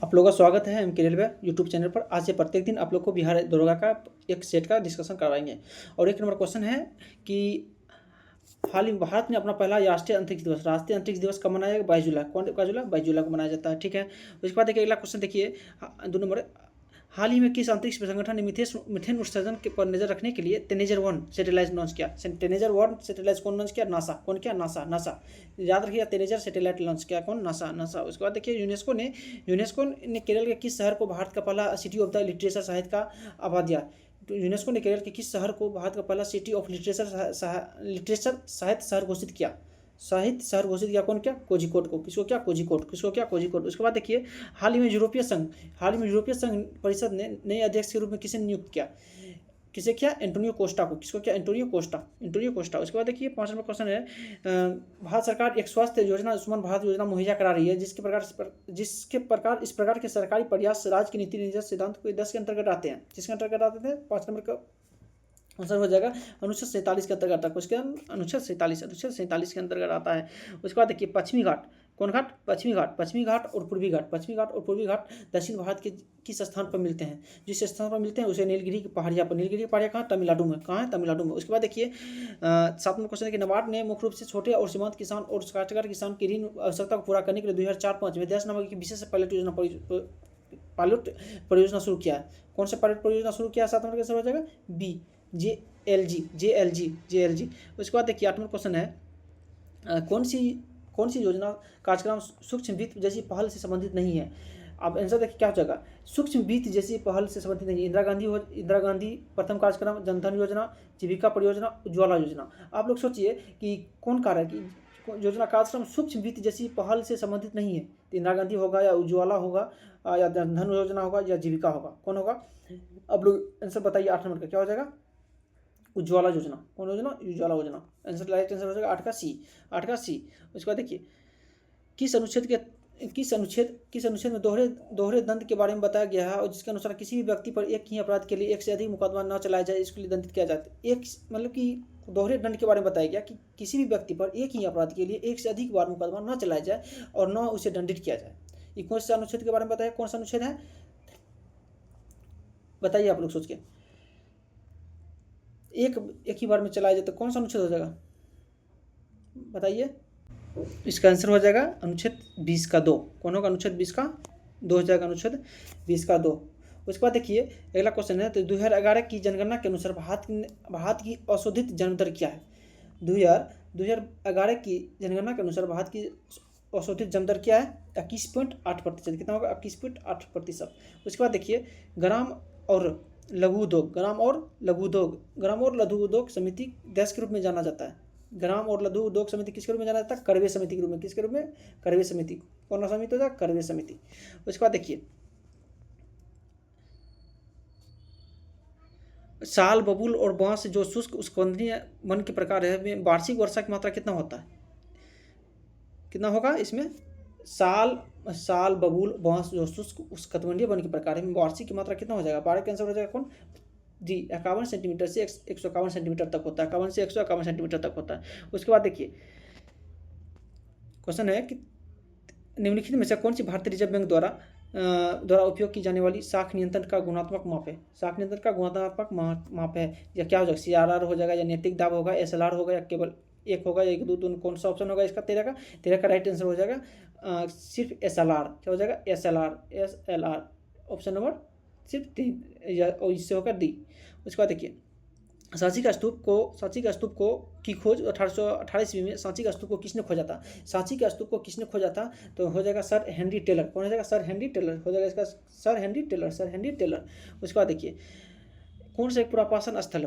आप लोगों का स्वागत है एम के रेलवे यूट्यूब चैनल पर। आज से प्रत्येक दिन आप लोग को बिहार दरोगा का एक सेट का डिस्कशन करवाएंगे। और एक नंबर क्वेश्चन है कि हाल ही में भारत ने अपना पहला राष्ट्रीय अंतरिक्ष दिवस कब मनाया गया? 22 जुलाई। कौन का जुलाई? 22 जुलाई को मनाया जाता है। ठीक है, उसके बाद देखिए अगला क्वेश्चन देखिए 2 नंबर। हाल ही में किस अंतरिक्ष संगठन ने मिथेन उत्सर्जन के पर नजर रखने के लिए टेनेजर-1 सैटेलाइट लॉन्च किया? टेनेजर-1 सैटेलाइट कौन लॉन्च किया? नासा। कौन किया? नासा। याद रखिएगा, टेनेजर सैटेलाइट लॉन्च किया कौन? नासा। उसके बाद देखिए यूनेस्को ने केरल के किस शहर को भारत का पहला सिटी ऑफ द लिटरेचर साहित्य का आवाज दिया? तो यूनेस्को ने केरल के किस शहर को भारत का पहला सिटी ऑफ लिटरेचर साहित्य शहर घोषित किया? साहित्य शहर घोषित किया कौन? क्या? कोझिकोड को। किसको? क्या? कोझिकोड। उसके बाद देखिए हाल ही में यूरोपीय संघ परिषद ने नए अध्यक्ष के रूप में किसे नियुक्त किया? किसे किया? एंटोनियो कोस्टा को। किसको? क्या? Antonio Costa. उसके बाद देखिए 5 नंबर क्वेश्चन है, भारत सरकार एक स्वास्थ्य योजना आयुष्मान भारत योजना मुहैया करा रही है, जिसके प्रकार इस प्रकार के सरकारी प्रयास राज्य की नीति निर्देश सिद्धांत को 10 के अंतर्गत आते हैं। किसके अंतर्गत आते थे? 5 नंबर का आंसर हो जाएगा अनुच्छेद 47 के अंतर्गत आता है। उसके अनुच्छेद 47 के अंतर्गत आता है। उसके बाद देखिए पश्चिमी घाट। कौन घाट? पश्चिमी घाट और पूर्वी घाट दक्षिण भारत के किस स्थान पर मिलते हैं? जिस स्थान पर मिलते हैं उसे नीलगिरी की पहाड़ियाँ कहाँ? तमिलनाडु में। कहाँ है? तमिलनाडु में। उसके बाद देखिए 7 नंबर क्वेश्चन है कि नाबार्ड ने मुख्य रूप से छोटे और सीमांत किसान और काश्तकार किसान की ऋण आवश्यकता को पूरा करने के लिए 2004-05 में 10 नंबर की विशेष पायलट परियोजना शुरू किया है। कौन सा पायलट परियोजना शुरू किया? 7 नंबर का आंसर हो जाएगा बी, JLG। उसके बाद देखिए 8 नंबर क्वेश्चन है, कौन सी योजना कार्यक्रम सूक्ष्म वित्त जैसी पहल से संबंधित नहीं है? अब आंसर देखिए क्या हो जाएगा? सूक्ष्म वित्त जैसी पहल से संबंधित नहीं है। इंदिरा गांधी प्रथम कार्यक्रम, जनधन योजना, जीविका परियोजना, उज्ज्वला योजना। आप लोग सोचिए कि कौन कार्य की योजना कार्यक्रम सूक्ष्म वित्त जैसी पहल से संबंधित नहीं है? तो इंदिरा गांधी होगा या उज्ज्वला होगा या जनधन योजना होगा या जीविका होगा? कौन होगा? अब लोग आंसर बताइए। 8 नंबर का क्या हो जाएगा? उज्ज्वला योजना। कौन योजना? उज्ज्वला योजना। आंसर राइट आंसर हो जाएगा 8 का सी। उसके बाद देखिए किस अनुच्छेद में दोहरे दंड के बारे में बताया गया है और जिसके अनुसार किसी भी व्यक्ति पर एक ही अपराध के लिए एक से अधिक मुकदमा न चलाया जाए, इसके लिए दंडित किया जाता है। एक मतलब कि दोहरे दंड के बारे में बताया गया कि किसी भी व्यक्ति पर एक ही अपराध के लिए एक से अधिक बार मुकदमा न चलाया जाए और न उसे दंडित किया जाए। ये कौन सा अनुच्छेद के बारे में बताया? कौन सा अनुच्छेद है? बताइए आप लोग सोच के। एक ही बार में चलाया जाए तो कौन सा अनुच्छेद हो जाएगा? बताइए। इसका आंसर हो जाएगा अनुच्छेद 20 का 2। कौन होगा? अनुच्छेद 20 का 2 हो जाएगा। अनुच्छेद 20 का 2। उसके बाद देखिए अगला क्वेश्चन है, तो 2011 की जनगणना के अनुसार भारत की औसत जन्म दर क्या है? 2011 की जनगणना के अनुसार भारत की औसत जन्म दर क्या है? 21.8%। कितना होगा? 21.8%। उसके बाद देखिए ग्राम और लघु उद्योग समिति देश के रूप में जाना जाता है। ग्राम और लघु उद्योग समिति किसके रूप में जाना जाता है? करवे समिति के रूप में। किसके रूप में? करवे समिति। कौन सा समिति होता है? करवे समिति। उसके बाद देखिए साल, बबूल और बांस जो शुष्क उष्णकटिबंधीय वन के प्रकार है में वार्षिक वर्षा की मात्रा कितना होता है? कितना होगा इसमें? साल, बबूल, बांस जो शुष्क उष्णकटिबंधीय वन के प्रकार है में वार्षिक की मात्रा कितना हो जाएगा? 12 का आंसर हो जाएगा कौन? जी, 51 सेंटीमीटर से 151 सेंटीमीटर तक होता है। 51 से 151 सेंटीमीटर तक होता है। उसके बाद देखिए क्वेश्चन है कि निम्नलिखित में से कौन सी भारतीय रिजर्व बैंक द्वारा उपयोग की जाने वाली शाख नियंत्रण का गुणात्मक माप है? शाख नियंत्रण का गुणात्मक माप है या क्या हो जाएगा? CRR हो जाएगा या नैतिक दाब होगा, SLR होगा या केवल एक होगा या 1, 2, 3? कौन सा ऑप्शन होगा इसका? 13 का राइट आंसर हो जाएगा सिर्फ SLR। क्या हो जाएगा? SLR ऑप्शन नंबर सिर्फ 3 या इससे होगा डी। उसके बाद देखिए सांची का स्तूप को की खोज 1818 ईस्वी में सांची का स्तूप को किसने खोजा था? सांची का स्तूप को किसने खोजा था? तो हो जाएगा सर हेनरी टेलर। कौन हो जाएगा? सर हेनरी टेलर हो जाएगा इसका। Sir Henry Taylor. उसके बाद देखिए कौन सा एक पुरापाषाण स्थल है?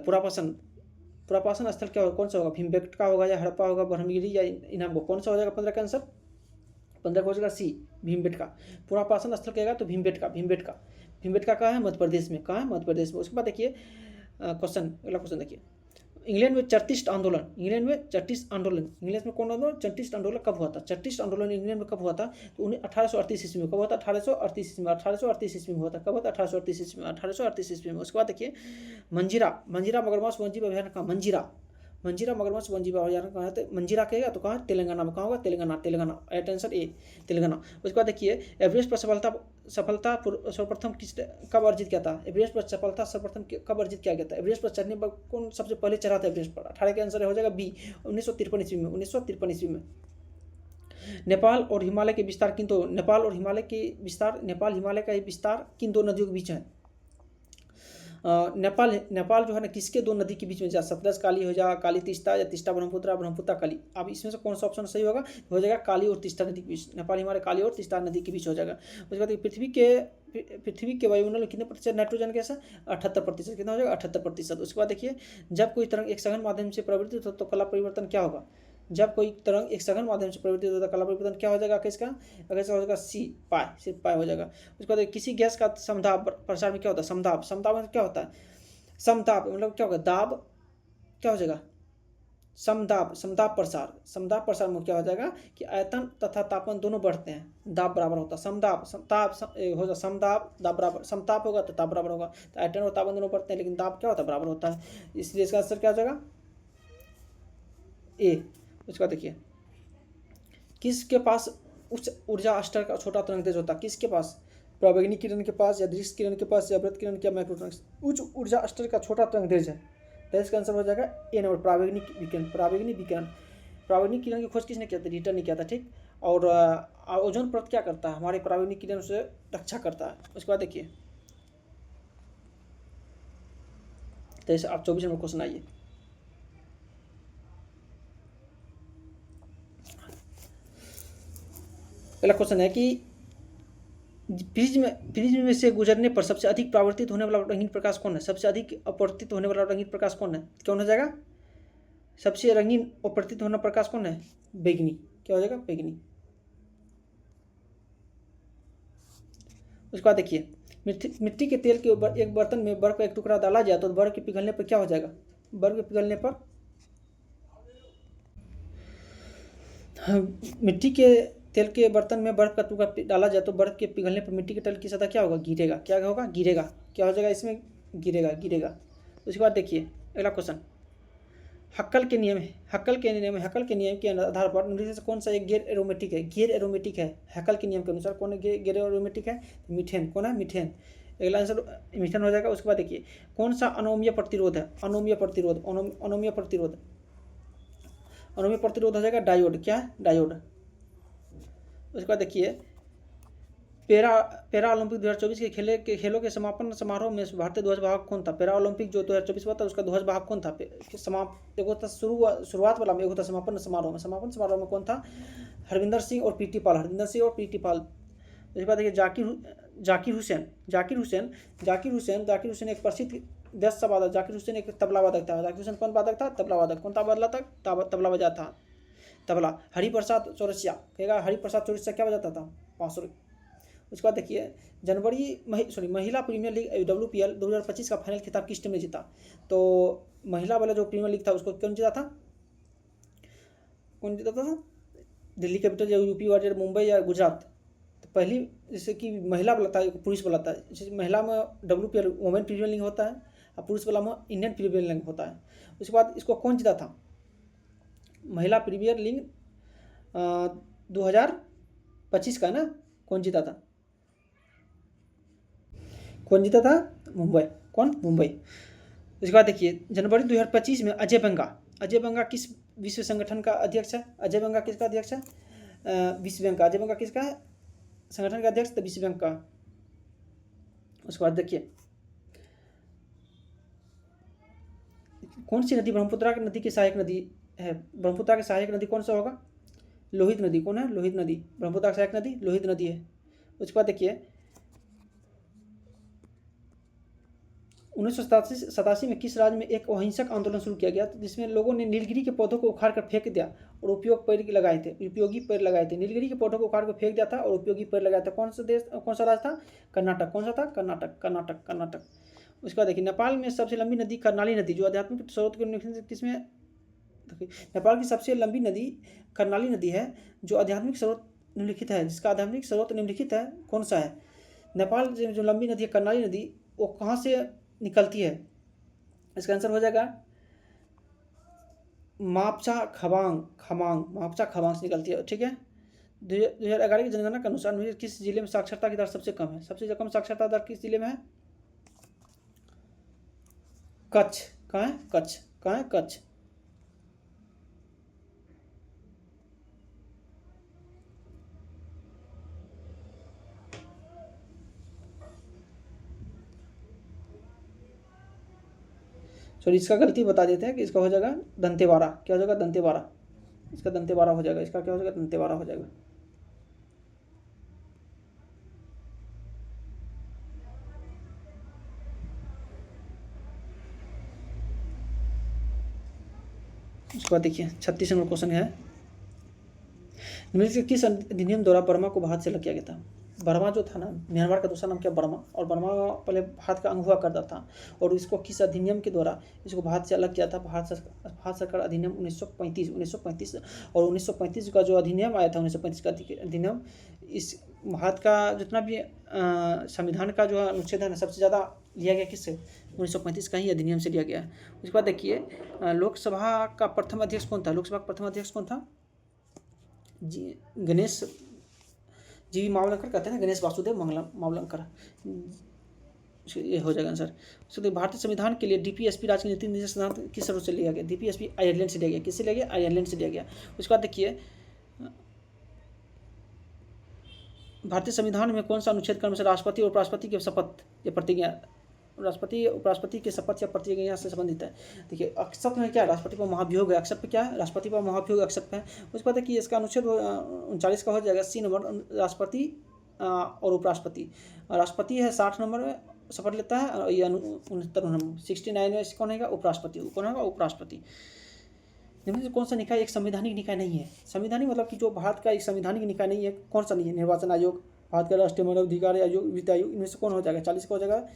पुरापाषाण स्थल क्या होगा? कौन सा होगा? भीमबेटका होगा या हड़प्पा होगा, ब्रह्मगिरी या इनामो? कौन सा हो जाएगा 15 का आंसर? 15 का हो जाएगा सी, भीमबेटका। पुरापाषाण स्थल कहेगा तो भीमबेटका कहाँ है? मध्य प्रदेश में। कहाँ है? मध्य प्रदेश में। उसके बाद देखिए अगला क्वेश्चन देखिए इंग्लैंड में चर्टिस्ट आंदोलन इंग्लैंड में कौन आंदोलन? चर्टिस्ट आंदोलन कब हुआ था? चर्टिस्ट आंदोलन इंग्लैंड में कब हुआ था? तो 1838 ईस्वी में। कब हुआ था? 1838 ईस्वी में हुआ था। कब हुआ था? 1838 ईस्वी में। उसके बाद देखिए मंजीरा मगरमच्छ वन्यजीव अभयारण्य का मंजीरा मगरमच्छ वनजीव अभयारण्य कहाँ है? तो मंजीरा कहेगा तो कहाँ? तेलंगाना में। कहाँ होगा? Telangana. Telangana, right answer A, Telangana. उसके बाद देखिए एवरेस्ट पर सफलता सर्वप्रथम कब अर्जित किया था? एवरेस्ट पर सफलता सर्वप्रथम कब अर्जित किया गया था? एवरेस्ट पर चढ़ने पर कौन सबसे पहले चढ़ा था एवरेस्ट पर? 18 का आंसर हो जाएगा बी, 1953 ईस्वी में। 1953 ईस्वी में। नेपाल और हिमालय के विस्तार किन दो नेपाल हिमालय का विस्तार किन दो नदियों के बीच है? नेपाल जो है ना किसके दो नदी के बीच में? सतलज काली हो जाएगा, काली तीस्ता, या तीस्ता ब्रह्मपुत्र, ब्रह्मपुत्र काली। अब इसमें से कौन सा ऑप्शन सही होगा? हो जाएगा काली और तीस्ता नदी के बीच। नेपाल हिमालय काली और तीस्ता नदी के बीच हो जाएगा। उसके बाद पृथ्वी के वायुमंडल में कितने प्रतिशत नाइट्रोजन गैस है? 78%। कितना हो जाएगा? 78%। उसके बाद देखिए जब कोई तरंग एक सघन माध्यम से प्रवर्तित हो तो कला परिवर्तन क्या होगा? जब कोई तरंग एक सघन माध्यम से परिवर्तित होता है कला परिवर्तन क्या हो जाएगा? किसका? अगर इसका हो जाएगा सी, पाई, सिर्फ पाई हो जाएगा। उसके बाद किसी गैस का समदाब प्रसार में क्या होता है? समदाब। समदाब में क्या होता है? समताप मतलब क्या होगा? दाब क्या हो जाएगा? समदाब प्रसार। समदाब प्रसार में क्या हो जाएगा कि आयतन तथा तापमान दोनों बढ़ते हैं, दाब बराबर होता है। समदाब हो जाए, समदाब दाब बराबर, समताप होगा तो ताप बराबर होगा। तो आयतन और तापमान दोनों बढ़ते हैं लेकिन दाब क्या होता है? बराबर होता है। इसलिए इसका आंसर क्या हो जाएगा? ए। उसका देखिए किसके पास उच्च ऊर्जा स्तर का छोटा तरंग तेज होता है? किसके पास? प्रावेगिनी किरण के पास, या दृश्य किरण के पास, या वृत्त किरण या माइक्रोट्रंक्स? उच्च ऊर्जा स्तर का छोटा तरंग तेज है, तो इसका आंसर हो जाएगा ए नंबर, प्रावेगिनी विकिरण। प्रावेगिनी किरण की खोज किसने किया था? रीटा ने किया था, ठीक। और ओजोन परत क्या करता है? हमारे प्रावेगिनी किरण से रक्षा करता है। उसके बाद देखिए तो आप 24 नंबर क्वेश्चन आइए। पहला क्वेश्चन है कि प्रिज्म में से गुजरने पर सबसे अधिक परावर्तित होने वाला रंगीन प्रकाश कौन है? सबसे अधिक अपवर्तित होने वाला रंगीन प्रकाश कौन है? कौन हो जाएगा? सबसे रंगीन अपवर्तित होना प्रकाश कौन है? बैगनी। क्या हो जाएगा? बैगनी। उसके बाद देखिए मिट्टी के तेल के एक बर्तन में बर्फ का एक टुकड़ा डाला जाए तो बर्फ के पिघलने पर क्या हो जाएगा? बर्फ के पिघलने पर मिट्टी के तेल के बर्तन में बर्फ का टुकड़ा डाला जाए तो बर्फ के पिघलने पर मिट्टी के तेल की सतह क्या होगा? गिरेगा। क्या होगा? गिरेगा। क्या हो जाएगा इसमें? गिरेगा। उसके बाद देखिए अगला क्वेश्चन, हक्कल के नियम के आधार पर निम्नलिखित में से कौन सा एक गैर एरोमेटिक है? हक्कल के नियम के अनुसार कौन गैर एरोमेटिक है? मीथेन। कौन है? मीथेन। अगला आंसर मीथेन हो जाएगा। उसके बाद देखिए कौन सा अनोमीय प्रतिरोध है? अनोमीय प्रतिरोध हो जाएगा डायोड। क्या है? डायोड। उसके बाद देखिए पैरा ओलंपिक 2024 के खेलों के समापन समारोह में भारतीय ध्वजवाहक कौन था? पैरा ओलंपिक जो 2024 हुआ था उसका ध्वजवाहक कौन था? एगो था शुरुआत वाला में, एगो था समापन समारोह में। समापन समारोह में कौन था? हरविंदर सिंह और पीटी पाल। उसके बाद देखिए जाकिर हुसैन एक प्रसिद्ध देश का वादक। जाकिर हुसैन एक तबला वादक था। जाकिर हुसैन कौन वादक था? तबला वादक। कौन तबला बजा था? तबला। हरिप्रसाद चौरसिया क्या बजाता था? बांसुरी। उसके बाद देखिए महिला प्रीमियर लीग WPL 2025 का फाइनल खिताब किस टीम ने जीता? तो महिला वाला जो प्रीमियर लीग था उसको कौन जीता था? दिल्ली कैपिटल या यूपी वॉरियर, मुंबई या गुजरात? तो पहली जैसे कि महिला वाला था, पुरुष वाला था। जैसे महिला में WPL वुमेन प्रीमियर लीग होता है और पुरुष वाला में इंडियन प्रीमियर लीग होता है। उसके बाद इसको कौन जीता था? महिला प्रीमियर लीग 2025 का है ना? कौन जीता था? मुंबई। कौन? मुंबई। उसके बाद देखिए जनवरी 2025 में अजय बंगा किस विश्व संगठन का अध्यक्ष है? अजय बंगा किसका अध्यक्ष है? विश्व बैंक का। अजय बंगा किसका है? संगठन का अध्यक्ष? तो विश्व बैंक का। उसके बाद देखिए कौन सी नदी ब्रह्मपुत्र नदी की सहायक नदी है? ब्रह्मपुत्र की सहायक नदी कौन सा होगा? लोहित नदी। कौन है? लोहित नदी। ब्रह्मपुत्र की सहायक नदी लोहित नदी है। उसके बाद देखिए 1987 में किस राज्य में एक अहिंसक आंदोलन शुरू किया गया जिसमें लोगों ने नीलगिरी के पौधों को उखाड़ कर फेंक दिया और उपयोगी पेड़ लगाए थे? नीलगिरी के पौधों को उखाड़ कर फेंक दिया था और उपयोगी पेड़ लगाया था। कौन सा राज्य था? कर्नाटक। कौन सा था? कर्नाटक। उसके बाद देखिए नेपाल में सबसे लंबी नदी कर्णाली नदी जो आध्यात्मिक स्रोत के किसमें? नेपाल की सबसे लंबी नदी कर्णाली नदी है जो आध्यात्मिक स्रोत निम्नलिखित है। जिसका आध्यात्मिक स्रोत निम्नलिखित है कौन सा है? नेपाल जो लंबी नदी है कर्णाली नदी वो कहाँ से निकलती है? इसका आंसर हो जाएगा मापचा खबांग खमांग मापचा खबांग से निकलती है, ठीक है। 2011 की जनगणना के अनुसार किस जिले में साक्षरता की दर सबसे कम है? सबसे कम साक्षरता दर किस जिले में है? कच्छ। कहाँ है? कच्छ। कहाँ है? कच्छ। सॉरी, इसका गलती बता देते हैं कि इसका हो जाएगा दंतेवाड़ा। क्या हो जाएगा? दंतेवाड़ा। इसका दंतेवाड़ा हो जाएगा। इसका क्या हो जाएगा? दंतेवाड़ा हो जाएगा। उसके बाद देखिए 36 नंबर क्वेश्चन है, निम्नलिखित से किस अधिनियम द्वारा बर्मा को भारत से अलग किया गया था? बर्मा जो था ना, म्यांमार का दूसरा नाम क्या? बर्मा। और बर्मा पहले भारत का अंग हुआ करता था, और इसको किस अधिनियम के द्वारा इसको भारत से अलग किया था? भारत सरकार अधिनियम 1935 और 1935 का जो अधिनियम आया था, 1935 का अधिनियम, इस भारत का जितना भी संविधान का जो अनुच्छेद है ना, सबसे ज़्यादा लिया गया किससे? 1935 का ही अधिनियम से लिया गया है। उसके बाद देखिए लोकसभा का प्रथम अध्यक्ष कौन था? लोकसभा का प्रथम अध्यक्ष कौन था? गणेश जी मावलंकर कहते हैं, गणेश वासुदेव मावलंकर, ये हो जाएगा आंसर। तो भारतीय संविधान के लिए डीपीएसपी राज्य नीति निर्देशक सिद्धांत किस स्रोत से लिया गया? डीपीएसपी आयरलैंड से लिया गया। किससे लिया गया? आयरलैंड से लिया गया। उसके बाद देखिए भारतीय संविधान में कौन सा अनुच्छेद क्रम से राष्ट्रपति और उपराष्ट्रपति की शपथ या प्रतिज्ञा, राष्ट्रपति उपराष्ट्रपति के शपथ या प्रतिज्ञा से संबंधित है? देखिए अक्षत में क्या है? राष्ट्रपति पर महाभियोग है। अक्षत पे क्या है? राष्ट्रपति पर महाभियोग अक्षत है। उसके बाद देखिए इसका अनुच्छेद 39 का हो जाएगा सी नंबर, राष्ट्रपति और उपराष्ट्रपति। राष्ट्रपति है 60 नंबर में शपथ लेता है, और ये 69 नंबर 69 में कौन है? उपराष्ट्रपति। कौन है? उपराष्ट्रपति। निम्न से कौन सा निकाय एक संवैधानिक निकाय नहीं है? संवैधानिक मतलब कि जो भारत का एक संवैधानिक निकाय नहीं है, कौन सा नहीं है? निर्वाचन आयोग, भारत का राष्ट्रीय मानव अधिकार आयोग, वित्त आयोग, इनमें से कौन हो जाएगा? 40 का हो जाएगा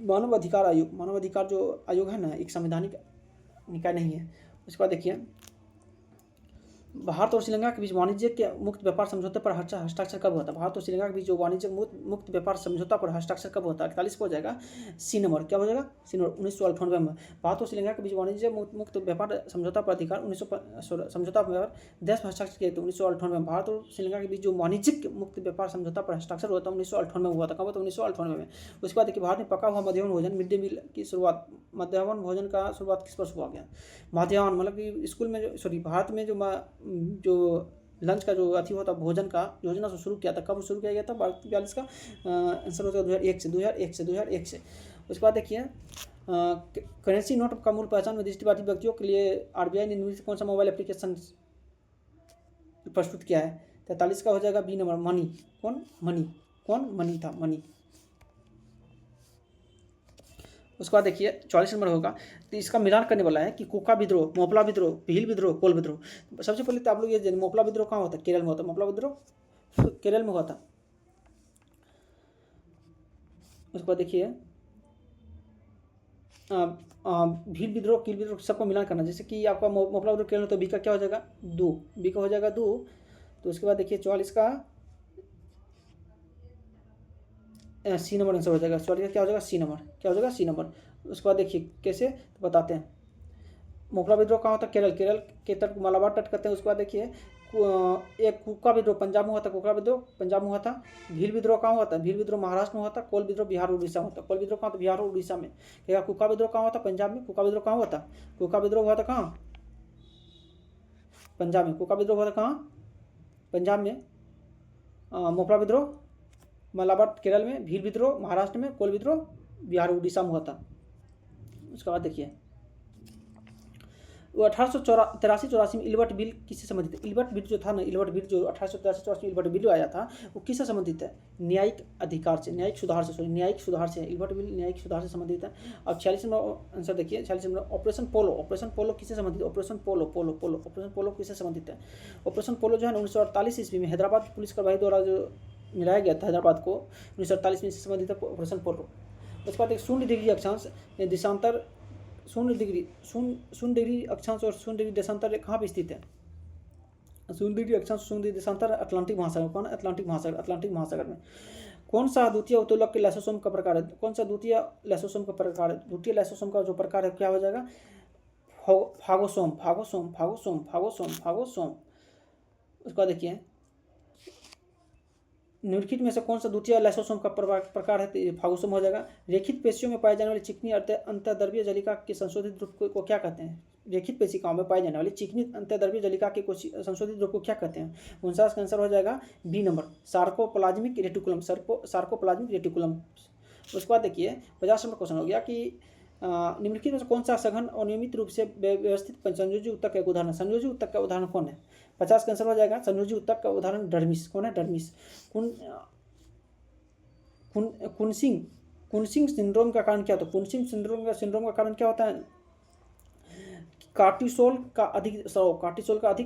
मानव अधिकार आयोग। मानव अधिकार जो आयोग है ना, एक संवैधानिक निकाय नहीं है। उसके बाद देखिए भारत और श्रीलंका के बीच वाणिज्य के मुक्त व्यापार समझौते पर हस्ताक्षर कब हुआ था? भारत और श्रीलंका के बीच जो वाणिज्य मुक्त व्यापार समझौता पर हस्ताक्षर कब हुआ था? 48 को हो जाएगा सी नंबर। क्या हो जाएगा? सी नंबर 1998 में। भारत और श्रीलंका के बीच वाणिज्य मुक्त व्यापार समझौता पर अधिकार समझौता पर देश में हस्ताक्षर किए थे 1998 में। भारत और श्रीलंका के बीच जो वाणिज्यिक मुक्त व्यापार समझौता पर हस्ताक्षर हुआ था 1998 में हुआ था। कब हुआ था? 1998 में। उसके बाद देखिए भारत में पका हुआ मध्याह्न भोजन मिड डे मील की शुरुआत, मध्याह्न भोजन का शुरुआत किस पर हुआ गया? मध्याह्न मतलब कि स्कूल में जो, सॉरी, भारत में जो लंच का जो अथी होता भोजन का योजना से शुरू किया था। कब शुरू किया गया था? 42 का आंसर होता है 2001 से। उसके बाद देखिए करेंसी नोट का मूल पहचान में दृष्टिबाधित व्यक्तियों के लिए आरबीआई ने निम्नलिखित कौन सा मोबाइल एप्लीकेशन प्रस्तुत किया है? 43 का हो जाएगा बी नंबर मनी। कौन मनी था? मनी। उसके बाद देखिए 44 नंबर होगा, तो इसका मिलान करने वाला है कि कोका विद्रोह, मोपला विद्रोह, भील विद्रोह, कोल विद्रोह। सबसे पहले तो आप लोग ये मोपला विद्रोह कहाँ होता है? केरल में होता है। मोपला विद्रोह केरल में हुआ था। उसके बाद देखिए भील विद्रोह, कील विद्रोह, सबको मिलान करना। जैसे कि आपका मोपला विद्रोह केरल में, तो बी का क्या हो जाएगा? 2। बी का हो जाएगा 2। तो उसके बाद देखिए 44 का सी नंबर आंसर हो जाएगा। 44 का क्या हो जाएगा? C number. क्या हो जाएगा? C number. उसके बाद देखिए कैसे तो बताते हैं। मोपला विद्रोह कहाँ होता है? केरल के तट मालाबार तट करते हैं। उसके बाद देखिए एक कुका विद्रोह पंजाब में हुआ था। कुका विद्रोह पंजाब में हुआ था। भील विद्रोह कहाँ हुआ था? भील विद्रोह महाराष्ट्र में हुआ था। कोल विद्रोह बिहार और उड़ीसा में होता है। कोल विद्रोह कहाँ था? बिहार और उड़ीसा में। क्या कुका विद्रोह कहाँ हुआ था? पंजाब में। कुका विद्रोह कहाँ हुआ था? कुका विद्रोह हुआ था कहाँ? पंजाब में। कुका विद्रोह हुआ था कहाँ? पंजाब में। मोपला विद्रोह मालाबार केरल में, भील विद्रोह महाराष्ट्र में, कोल विद्रोह बिहार और उड़ीसा में हुआ था। उसके बाद देखिए वो 1883-84 में इल्बर्ट बिल किससे संबंधित है? इल्बर्ट बिल जो था ना, इल्बर्ट बिल जो 1883-84 में इल्बर्ट बिल आया था, वो किससे संबंधित है? न्यायिक अधिकार से, न्यायिक सुधार से। इल्बर्ट बिल न्यायिक सुधार से संबंधित है। अब 46 नंबर आंसर देखिए। 46 नंबर ऑपरेशन पोलो किससे संबंधित है? ऑपरेशन पोलो किससे संबंधित है? ऑपरेशन पोलो जो है 1948 ईस्वी में हैदराबाद पुलिस कार्रवाई द्वारा जो मिलाया गया था हैदराबाद को 1948 में, इससे संबंधित है ऑपरेशन पोलो। उसके बाद एक शून्य डिग्री अक्षांश देशांतर, शून्य डिग्री अक्षांश और शून्य डिग्री देशांतर कहाँ पर स्थित है? शून्य डिग्री अक्षांश शून्य डिग्री देशांतर अटलांटिक महासागर। कौन? अटलांटिक महासागर में। कौन सा द्वितीय उत्तोलक के लाइसोसोम का प्रकार है? कौन सा द्वितीय लाइसोसोम का प्रकार है? द्वितीय लाइसोसोम का जो प्रकार है क्या हो जाएगा? फागोसोम फागोसोम फागोसोम फागोसोम फागोसोम। उसके बाद देखिए निम्नलिखित में से कौन सा द्वितीय लाइसोसोम का प्रकार है, तो ये फागोसोम हो जाएगा। रेखित पेशियों में पाई जाने वाली चिकनी अंतर्द्रव्यीय जलिका के संशोधित रूप को क्या कहते हैं? रेखित पेशिकाओं में पाई जाने वाली चिकनी अंतर्द्रव्यीय जलिका के कुछ संशोधित रूप को क्या कहते हैं? 49 का आंसर हो जाएगा B number, sarcoplasmic reticulum, sarcoplasmic reticulum. उसके बाद देखिए 50 नंबर क्वेश्चन हो गया कि निम्नलिखित में से कौन सा सघन और नियमित रूप से व्यवस्थित संयोजी ऊतक का एक उदाहरण? संयोजी ऊतक का उदाहरण कौन है? 50 का आंसर हो जाएगा संयोजी ऊतक का उदाहरण डर्मिस। कौन है? डर्मिस। कुनसिंग सिंड्रोम का कारण क्या होता है? कुनसिंग सिंड्रोम का कारण क्या होता है? कार्टिसोल का अधिक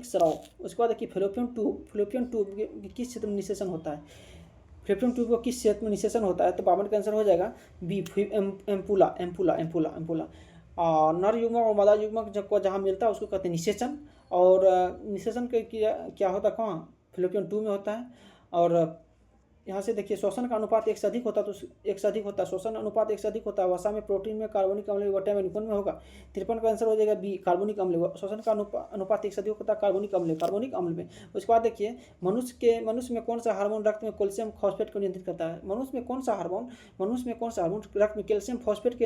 स्राव। उसके बाद देखिए फेलोपियन ट्यूब किस क्षेत्र में निषेचन होता है? फेलोपियन ट्यूब को किस क्षेत्र में निषेचन होता है? तो 52 का आंसर हो जाएगा बी, एम्पुला। और नर युग्मक और मादा युग्मक को जहाँ मिलता है उसको कहते हैं निषेचन। और निषेचन के क्या होता है? कहाँ? फेलोपियन ट्यूब में होता है। और यहाँ से देखिए शोषण का अनुपात 1 से अधिक होता है, तो 1 से अधिक होता है, शोषण अनुपात 1 से अधिक होता है। वसा में, प्रोटीन में, कार्बनिक अम्ल विटामिन कौन में होगा? 53 का आंसर हो जाएगा बी, कार्बनिक अम्ल। शोषण का अनुपात 1 से अधिक होता है कार्बनिक अम्ल में। उसके बाद देखिए मनुष्य में कौन सा हार्मोन रक्त में कैल्शियम फॉस्फेट को नियंत्रित करता है? मनुष्य में कौन सा हार्मोन रक्त में कैल्शियम फॉस्फेट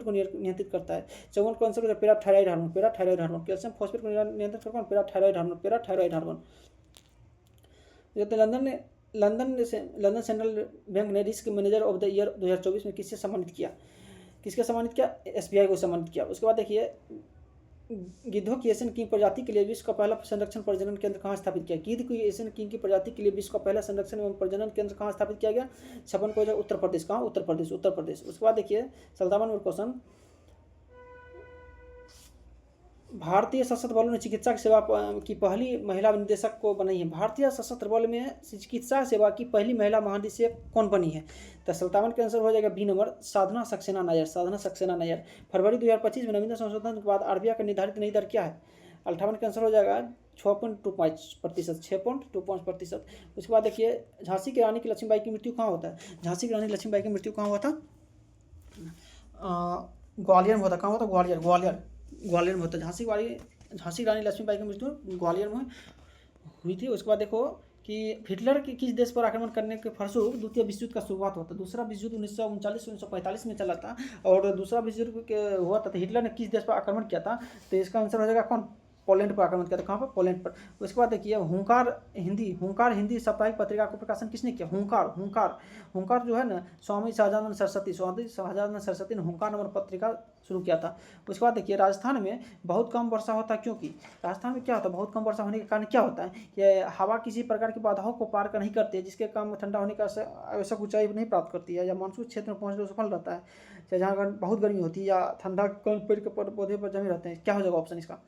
को नियंत्रित करता है? 54 का आंसर हो जाएगा पैराथायरॉइड हार्मोन। कैल्शियम फॉस्फेट को नियंत्रित करता है parathyroid hormone. London central bank ने risk manager of the year 2024 में किससे सम्मानित किया? SBI को सम्मानित किया। उसके बाद देखिए गिद्धों की एशियन किंग प्रजाति के लिए विश्व का पहला संरक्षण प्रजनन केंद्र कहाँ स्थापित किया? गिद्ध की एशियन किंग की प्रजाति के लिए विश्व का पहला संरक्षण एवं प्रजनन केंद्र कहाँ स्थापित किया गया? 56 को उत्तर प्रदेश। कहाँ? उत्तर प्रदेश। उसके बाद देखिए 57 नंबर क्वेश्चन, भारतीय सशस्त्र बलों में चिकित्सा सेवा की पहली महिला निदेशक को बनाई है? भारतीय सशस्त्र बल में चिकित्सा सेवा की पहली महिला महानिदेशक कौन बनी है? तो 57 का आंसर हो जाएगा बी नंबर, साधना सक्सेना नायर। फरवरी 2025 में नवीनतम संशोधन के बाद RBI का निर्धारित नई दर क्या है? 58 का आंसर हो जाएगा 6.25%। उसके बाद देखिए झांसी की रानी की लक्ष्मीबाई की मृत्यु कहाँ होता है? झांसी की रानी लक्ष्मीबाई की मृत्यु कहाँ हुआ था? ग्वालियर में होता। कहाँ होता? ग्वालियर में होता है। झांसी रानी लक्ष्मीबाई की मृत्यु ग्वालियर में हुई थी। उसके बाद देखो कि हिटलर के किस देश पर आक्रमण करने के फलस्वरूप द्वितीय विश्व युद्ध का शुरुआत होता है? दूसरा विश्व युद्ध 1939-1945 में चला था और दूसरा विश्व युद्ध हुआ था। तो हिटलर ने किस देश पर आक्रमण किया था? तो इसका आंसर हो जाएगा कौन? पोलैंड पर आक्रमण किया था। कहाँ पर? पोलैंड पर। उसके बाद देखिए हुंकार हिंदी साप्ताहिक पत्रिका को प्रकाशन किसने किया? हुंकार जो है ना, स्वामी सहजानंद सरस्वती ने हुंकार नामक पत्रिका शुरू किया था। उसके बाद देखिए राजस्थान में बहुत कम वर्षा होता है, क्योंकि राजस्थान में क्या होता है? बहुत कम वर्षा होने के कारण क्या होता है कि हवा किसी प्रकार की बाधाओं को पार नहीं करती है, जिसके कारण ठंडा होने का आवश्यक ऊंचाई नहीं प्राप्त करती है, या मानसून क्षेत्र में पहुंचने सफल रहता है, चाहे जहाँ बहुत गर्मी होती है या ठंडा पेड़ के पौधे पर जमे रहते हैं। क्या हो जाएगा ऑप्शन इसका?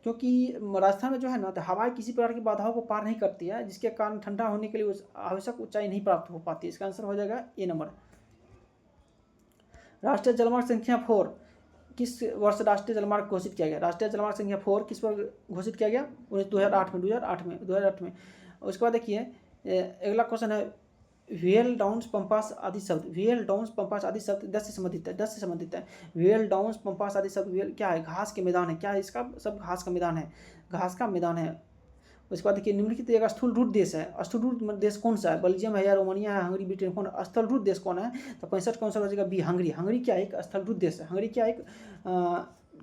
क्योंकि राजस्थान में जो है ना, तो हवाएं किसी प्रकार की बाधाओं को पार नहीं करती है, जिसके कारण ठंडा होने के लिए आवश्यक ऊंचाई नहीं प्राप्त हो पाती। इसका आंसर हो जाएगा ए नंबर। राष्ट्रीय जलमार्ग संख्या 4 किस वर्ष राष्ट्रीय जलमार्ग घोषित किया गया? राष्ट्रीय जलमार्ग संख्या 4 किस वर्ष घोषित किया गया? 2008 में। उसके बाद देखिए अगला क्वेश्चन है वेल डाउन्स पंपास आदि शब्द 10 से संबंधित है। वेल डाउन्स पंपास आदि शब्द वेल क्या है? घास के मैदान है। क्या है इसका? सब घास का मैदान है। उसके बाद देखिए निम्नलिखित एक स्थूलरूढ़ देश है। स्थूलरूढ़ देश कौन सा है? बेल्जियम है या रोमानिया है, हंगरी, ब्रिटेन? कौन? स्थूलरूढ़ देश कौन है? तो 65 का आंसर हो जाएगा बी, हंगरी। हंगरी क्या है? एक स्थूलरूढ़ देश है।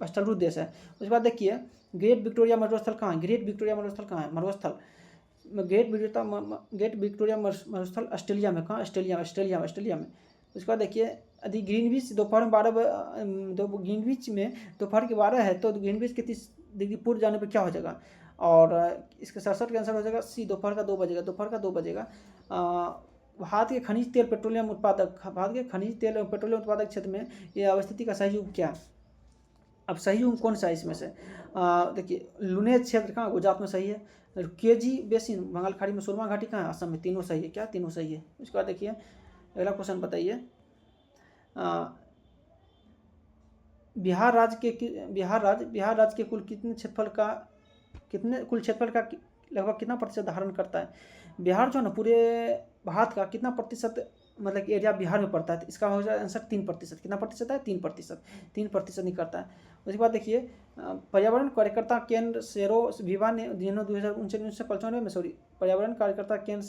स्थूलरूढ़ देश है। उसके बाद देखिए ग्रेट विक्टोरिया मरुस्थल कहाँ है? ग्रेट विक्टोरिया मरुस्थल ऑस्ट्रेलिया में। कहाँ? ऑस्ट्रेलिया में। उसके बाद देखिए यदि ग्रीनविच दोपहर में 12 है, तो ग्रीनविच के 30 डिग्री पूर्व जाने पर क्या हो जाएगा? और इसके 67 का आंसर हो जाएगा सी, दोपहर का 2 बजेगा। भारत के खनिज तेल पेट्रोलियम उत्पादक क्षेत्र में ये अवस्थिति का सही युग क्या है? अब सही युग कौन सा है इसमें से? देखिए लुनेज क्षेत्र कहाँ? गुजरात में सही है। केजी बेसिन बंगाल खाड़ी में। सुरमा घाटी कहाँ है? असम में। तीनों सही है। क्या? तीनों सही है। उसके बाद देखिए अगला क्वेश्चन बताइए बिहार राज्य के कुल क्षेत्रफल का लगभग कितना प्रतिशत धारण करता है? बिहार जो है ना पूरे भारत का कितना प्रतिशत मतलब एरिया बिहार में पड़ता है, तो इसका हो जाएगा आंसर 3%। कितना प्रतिशत है? 3%। 3% निकलता है। उसके बाद देखिए पर्यावरण कार्यकर्ता केंद्र सेरो विवा ने जिन्होंने 1995 में पर्यावरण कार्यकर्ता केंद्र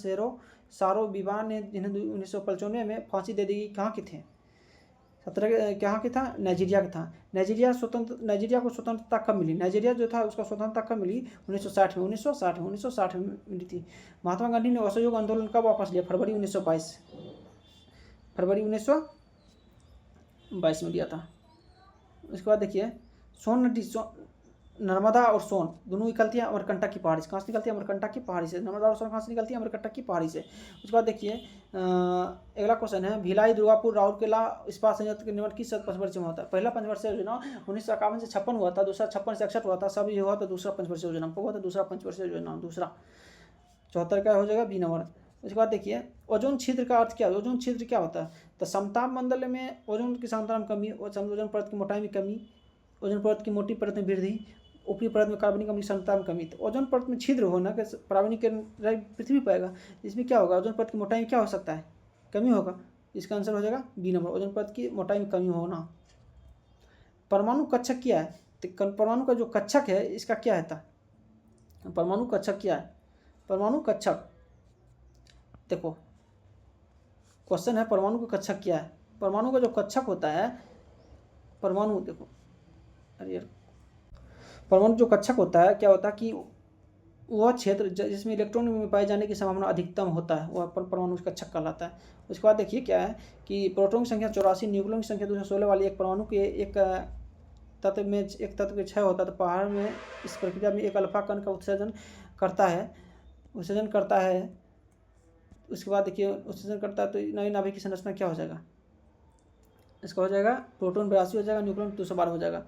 सारो विवा ने जिन्हें 1995 में फांसी दे दी, कहाँ के थे? 17 कहाँ के था? नाइजीरिया का था। नाइजीरिया को स्वतंत्रता कब मिली? नाइजीरिया जो था उसका स्वतंत्रता कब मिली? 1960 में मिली थी। महात्मा गांधी ने असहयोग आंदोलन कब वापस लिया? फरवरी 1922 में लिया था। उसके बाद देखिए सोन नदी, नर्मदा और सोन दोनों निकलती है अमरकंटक की पहाड़ी से। कहाँ से निकलती है? अमरकंटक की पहाड़ी से। नर्मदा और सोन कहाँ से निकलती है? अमरकंटक की पहाड़ी से। उसके बाद देखिए अगला क्वेश्चन है, भिलाई दुर्गापुर राउरकेला इस्पात संयंत्र के निर्माण किस पंचवर्षीय में होता है? पहला पंचवर्षीय योजना 1951 से 56 हुआ था, दूसरा 56 से 61 हुआ था, सब ये हुआ तो दूसरा पंचवर्षीय योजना हुआ था। दूसरा पंचवर्षीय योजना दूसरा 74 का हो जाएगा बी नंबर। उसके बाद देखिए ओजोन छिद्र का अर्थ क्या है? ओजोन छिद्र क्या होता है? तो समताप मंडल में ओजोन की सांद्रता में कमी, ओजोन परत की मोटाई में कमी, ओजोन परत की मोटी परत में वृद्धि, ऊपरी परत में कार्बनिक अम्ल की सांद्रता में कमी। तो ओजोन परत में छिद्र होना कि पार्वनिक पृथ्वी पाएगा, इसमें क्या होगा? ओजोन परत की मोटाई में क्या हो सकता है? कमी होगा। इसका आंसर हो जाएगा बी नंबर, ओजोन परत की मोटाई में कमी होना। परमाणु कक्षक क्या है? तो परमाणु का जो कक्षक है इसका क्या है? परमाणु कक्षक क्या है? परमाणु कक्षक देखो क्वेश्चन है, परमाणु का कक्षक क्या है? परमाणु का जो कक्षक होता है, परमाणु देखो, अरे यार, परमाणु जो कक्षक होता है क्या होता है कि वह क्षेत्र जिसमें इलेक्ट्रॉन में पाए जाने की संभावना अधिकतम होता है वह परमाणु कक्षक कहलाता है। उसके बाद देखिए क्या है कि प्रोटॉन की संख्या 84, न्यूक्लियन की संख्या 216 वाली एक परमाणु के एक तत्व के क्षय होता है तो पहाड़ में इस प्रक्रिया में एक अल्फा कण का उत्सर्जन करता है। उसके बाद देखिए उत्सर्जन करता है तो नई नाभिक की संरचना क्या हो जाएगा? इसका हो जाएगा प्रोटॉन 82 हो जाएगा, न्यूक्लियन 212 हो जाएगा।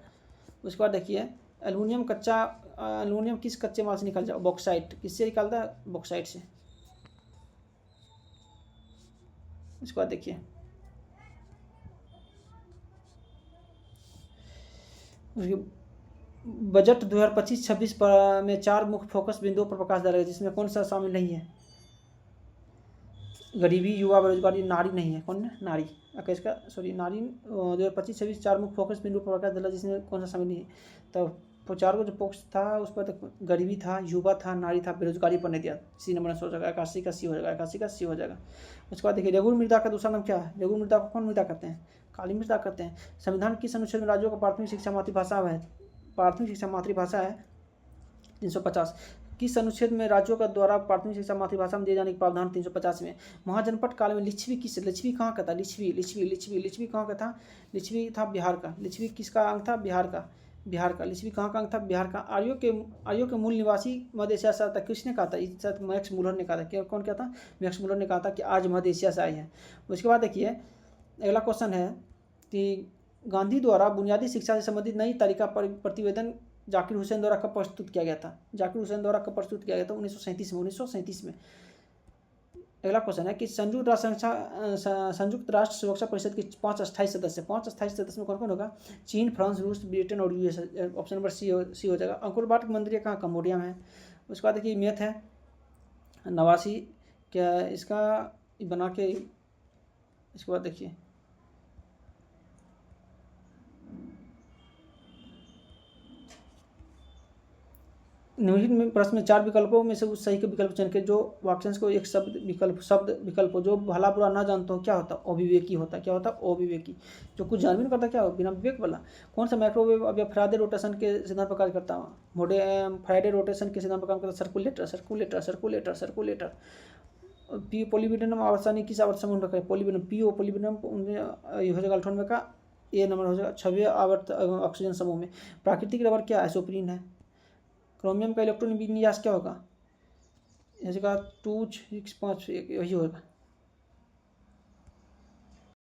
उसके बाद देखिए एल्युमिनियम किस कच्चे माल से निकल जाए? बॉक्साइट। किससे निकलता है? बॉक्साइट से। इसके बाद देखिए बजट 2025-26 में 4 मुख्य फोकस बिंदुओं पर प्रकाश डालेगा, जिसमें कौन सा शामिल नहीं है? गरीबी, युवा, बेरोजगारी, नारी नहीं है। कौन है? नारी। इसका नारी 2025-26 4 मुख्य फोकस बिंदु पर प्रकाश डाला, जिसमें कौन सा शामिल नहीं है? तो 4 को जो फोकस था उस पर गरीबी था, युवा था, नारी था, बेरोजगारी पर नहीं दिया। सी नंबर हो जाएगा, 81 का सी हो जाएगा, 81 का सी हो जाएगा। उसके बाद देखिए रेगुल मृदा का दूसरा नाम क्या है? रेगुल मृदा को कौन मृदा कहते हैं? काली मृदा कहते हैं। संविधान किस अनुच्छेद में राज्यों को प्राथमिक शिक्षा मातृभाषा है? प्राथमिक शिक्षा मातृभाषा है 350। किस अनुच्छेद में राज्यों का द्वारा प्राथमिक शिक्षा मातृभाषा में दिए जाने के प्रावधान? 350 में। महाजनपद काल में लिच्छवी कहाँ का था? लिच्छवी कहाँ का था? लिच्छवी था बिहार का। लिच्छवी किसका अंग था? बिहार का। लिच्छवी कहाँ का अंग था? बिहार का। आर्यों के मूल निवासी मध्य एशिया से आता। किसने कहा था? मैक्स मुलर ने कहा था। कौन क्या था? मैक्स मुलर ने कहा था कि आज मध्य एशिया से आए हैं। उसके बाद देखिए अगला क्वेश्चन है कि गांधी द्वारा बुनियादी शिक्षा से संबंधित नई तालिका प्रतिवेदन जाकिर हुसैन द्वारा कब प्रस्तुत किया गया था? जाकिर हुसैन द्वारा कब प्रस्तुत किया गया था? 1937 में। अगला क्वेश्चन है कि संयुक्त राष्ट्र सुरक्षा परिषद के 5 अस्थायी सदस्य में कौन कौन होगा? चीन, फ्रांस, रूस, ब्रिटेन और यूएस। ऑप्शन नंबर सी हो जाएगा। अंकुर बाट की मंदिर कहाँ? कंबोडिया में है। उसके बाद देखिए मैथ है 89 क्या इसका बना के। इसके बाद देखिए निम्नलिखित में प्रश्न में 4 विकल्पों में से उस सही के विकल्प चुन के जो वाक्यांश को एक शब्द विकल्प हो जो भला बुरा ना जानता हो क्या होता है? अविवेकी होता है। क्या होता है? अविवेकी। जो कुछ जान भी नहीं करता क्या हो? बिना विवेक वाला। कौन सा माइक्रोवेव अब फ्राइडे रोटेशन के सिद्धांत पर कार्य करता है? फ्राइडे रोटेशन के सिद्धांत पर काम करता है सर्कुलेटर। पॉलीविनम आवर्तसानी किस आवर्त समूह में? पॉलीविनम पॉलीविनम हो जाएगा अल्ट्रॉन का ए नंबर हो जाएगा 6वें आवर्त ऑक्सीजन समूह में। प्राकृतिक रबर क्या है? आइसोप्रीन है। क्रोमियम का इलेक्ट्रॉन विन्यास क्या होगा? जैसे 2 6 5 यही होगा।